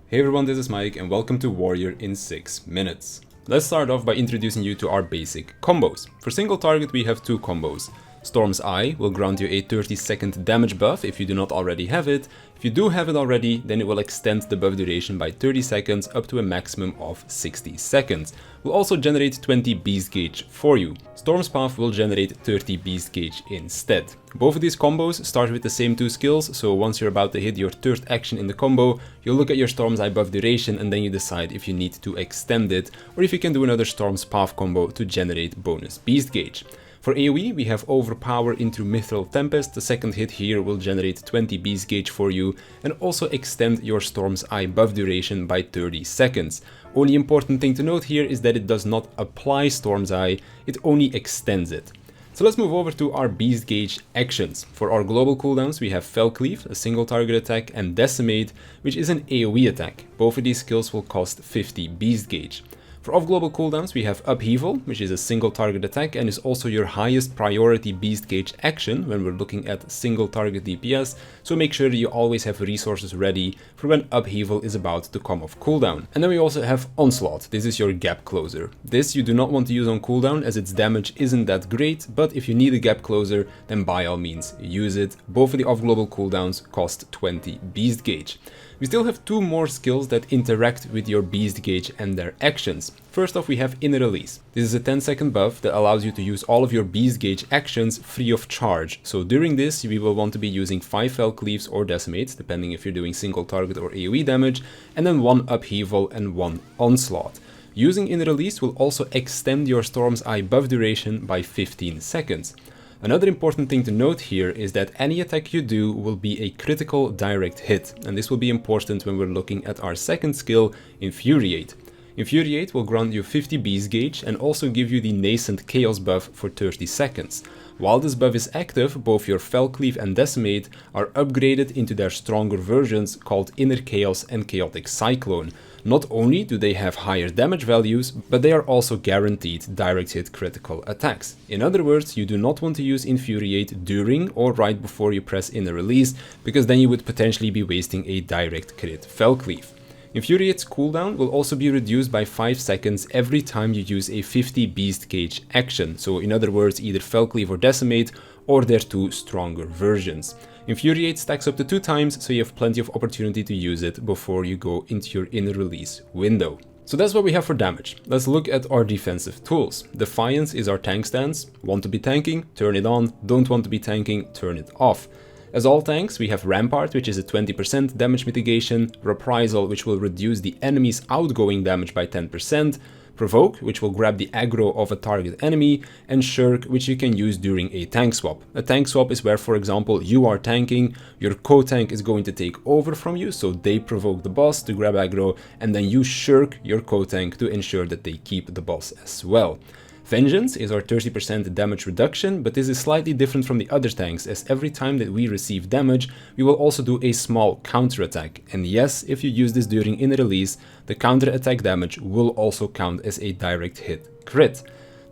Hey everyone, this is Mike and welcome to Warrior in 6 minutes. Let's start off by introducing you to our basic combos. For single target we have two combos. Storm's Eye will grant you a 30-second damage buff if you do not already have it. If you do have it already, then it will extend the buff duration by 30 seconds up to a maximum of 60 seconds. Will also generate 20 Beast Gauge for you. Storm's Path will generate 30 Beast Gauge instead. Both of these combos start with the same two skills, so once you're about to hit your third action in the combo, you'll look at your Storm's Eye buff duration and then you decide if you need to extend it or if you can do another Storm's Path combo to generate bonus Beast Gauge. For AoE, we have Overpower into Mithril Tempest. The second hit here will generate 20 Beast Gauge for you and also extend your Storm's Eye buff duration by 30 seconds. Only important thing to note here is that it does not apply Storm's Eye, it only extends it. So let's move over to our Beast Gauge actions. For our global cooldowns, we have Fell Cleave, a single target attack, and Decimate, which is an AoE attack. Both of these skills will cost 50 Beast Gauge. For off-global cooldowns, we have Upheaval, which is a single target attack and is also your highest priority Beast Gauge action when we're looking at single target DPS, so make sure that you always have resources ready for when Upheaval is about to come off cooldown. And then we also have Onslaught. This is your gap closer. This you do not want to use on cooldown as its damage isn't that great, but if you need a gap closer, then by all means use it. Both of the off-global cooldowns cost 20 Beast Gauge. We still have two more skills that interact with your Beast Gauge and their actions. First off, we have Inner Release. This is a 10-second buff that allows you to use all of your Beast Gauge actions free of charge. So during this, we will want to be using 5 Fell Cleaves or Decimates, depending if you're doing single target or AoE damage, and then 1 Upheaval and 1 Onslaught. Using Inner Release will also extend your Storm's Eye buff duration by 15 seconds. Another important thing to note here is that any attack you do will be a critical direct hit, and this will be important when we're looking at our second skill, Infuriate. Infuriate will grant you 50 Beast Gauge and also give you the Nascent Chaos buff for 30 seconds. While this buff is active, both your Fell Cleave and Decimate are upgraded into their stronger versions called Inner Chaos and Chaotic Cyclone. Not only do they have higher damage values, but they are also guaranteed direct hit critical attacks. In other words, you do not want to use Infuriate during or right before you press Inner Release, because then you would potentially be wasting a direct crit Fell Cleave. Infuriate's cooldown will also be reduced by 5 seconds every time you use a 50 Beast Gauge action, so in other words either Fell Cleave or Decimate or their two stronger versions. Infuriate stacks up to 2 times, so you have plenty of opportunity to use it before you go into your Inner Release window. So that's what we have for damage. Let's look at our defensive tools. Defiance is our tank stance. Want to be tanking? Turn it on. Don't want to be tanking? Turn it off. As all tanks, we have Rampart, which is a 20% damage mitigation, Reprisal, which will reduce the enemy's outgoing damage by 10%, Provoke, which will grab the aggro of a target enemy, and Shirk, which you can use during a tank swap. A tank swap is where, for example, you are tanking, your co-tank is going to take over from you, so they provoke the boss to grab aggro, and then you shirk your co-tank to ensure that they keep the boss as well. Vengeance is our 30% damage reduction, but this is slightly different from the other tanks, as every time that we receive damage, we will also do a small counter attack. And yes, if you use this during Inner Release, the counter attack damage will also count as a direct hit crit.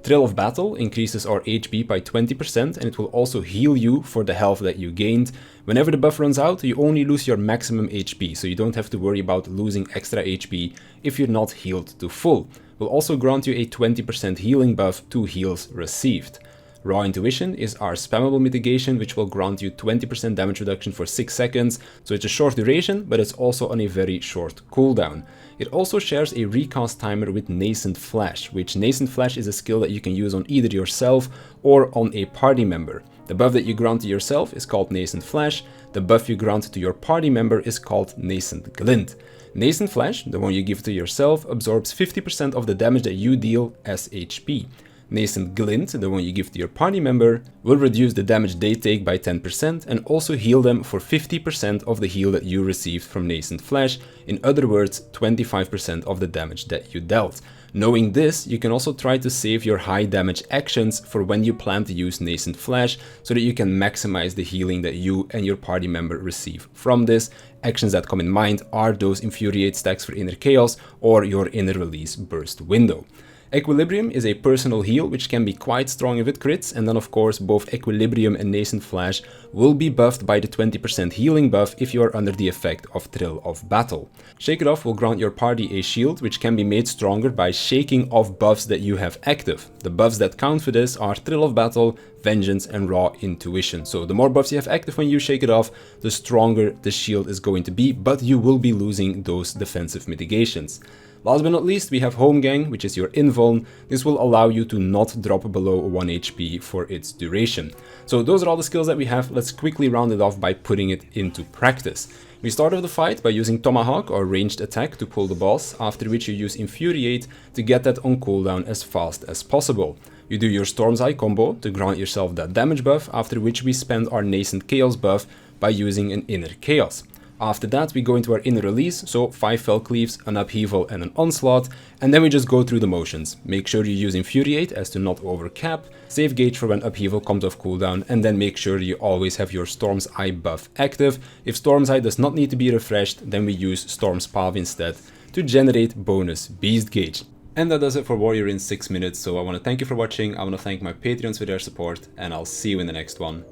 Thrill of Battle increases our HP by 20% and it will also heal you for the health that you gained. Whenever the buff runs out, you only lose your maximum HP, so you don't have to worry about losing extra HP if you're not healed to full. Will also grant you a 20% healing buff to heals received. Raw Intuition is our spammable mitigation, which will grant you 20% damage reduction for 6 seconds, so it's a short duration, but it's also on a very short cooldown. It also shares a recast timer with Nascent Flash, which Nascent Flash is a skill that you can use on either yourself or on a party member. The buff that you grant to yourself is called Nascent Flash, the buff you grant to your party member is called Nascent Glint. Nascent Flash, the one you give to yourself, absorbs 50% of the damage that you deal as HP. Nascent Glint, the one you give to your party member, will reduce the damage they take by 10% and also heal them for 50% of the heal that you received from Nascent Flash, in other words 25% of the damage that you dealt. Knowing this, you can also try to save your high damage actions for when you plan to use Nascent Flash so that you can maximize the healing that you and your party member receive from this. Actions that come in mind are those Infuriate stacks for Inner Chaos or your Inner Release burst window. Equilibrium is a personal heal which can be quite strong if it crits, and then of course both Equilibrium and Nascent Flash will be buffed by the 20% healing buff if you are under the effect of Thrill of Battle. Shake It Off will grant your party a shield which can be made stronger by shaking off buffs that you have active. The buffs that count for this are Thrill of Battle, Vengeance and Raw Intuition. So the more buffs you have active when you shake it off, the stronger the shield is going to be, but you will be losing those defensive mitigations. Last but not least, we have Home Gang, which is your invuln. This will allow you to not drop below 1 HP for its duration. So those are all the skills that we have. Let's quickly round it off by putting it into practice. We start off the fight by using Tomahawk or ranged attack to pull the boss, after which you use Infuriate to get that on cooldown as fast as possible. You do your Storm's Eye combo to grant yourself that damage buff, after which we spend our Nascent Chaos buff by using an Inner Chaos. After that we go into our inner release, so 5 Fell Cleaves, an Upheaval and an Onslaught, and then we just go through the motions. Make sure you use Infuriate as to not overcap, save gauge for when Upheaval comes off cooldown, and then make sure you always have your Storm's Eye buff active. If Storm's Eye does not need to be refreshed, then we use Storm's Path instead to generate bonus Beast Gauge. And that does it for Warrior in 6 minutes, so I want to thank you for watching, I want to thank my Patreons for their support, and I'll see you in the next one.